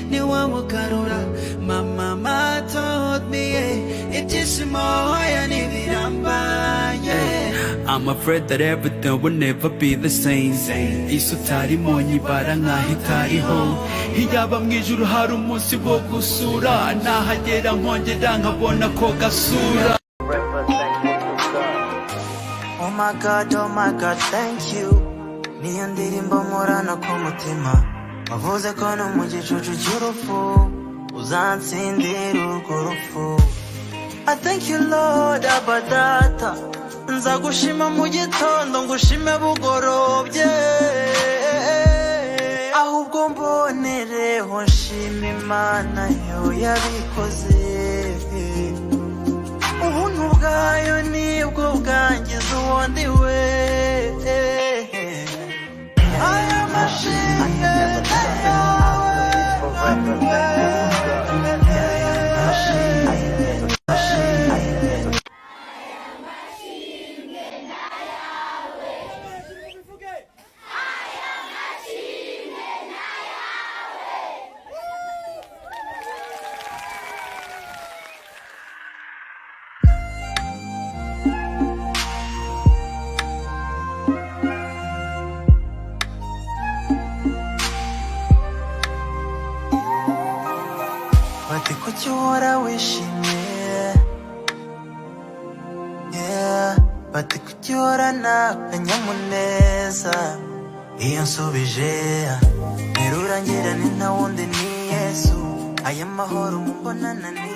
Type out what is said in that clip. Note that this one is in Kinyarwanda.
ni wowe ugarura. Mama told me ibyishimo hoya ntibirambaye. I'm afraid that everything will never be the same. Isi utarimo nyibara nkaho itariho. Iyaba mu ijuru hari umunsi wo gusura, nahagera nkongera nkabona ko gasura. Oh my God, thank you. Niyo ndirimbo mporana ku mutima, wavuze ko no mu gicucu cy'urupfu uzansindira urwo rupfu. I thank you Lord Abba Data, nzagushima mu gitondo ngushime bugorobye, ahubwo mbonereho nshima Imana yo yabikoze. Ubuntu bwayo nibwo bwangiza uwo ndi we. Aya mashimwe bati kuki uhora wishimye, yeah. Bati kuki uhorana akanyamuneza, iyo nsubije nterura ngira ni nta wundi ni Yesu. Aya mahoro mumbonana ni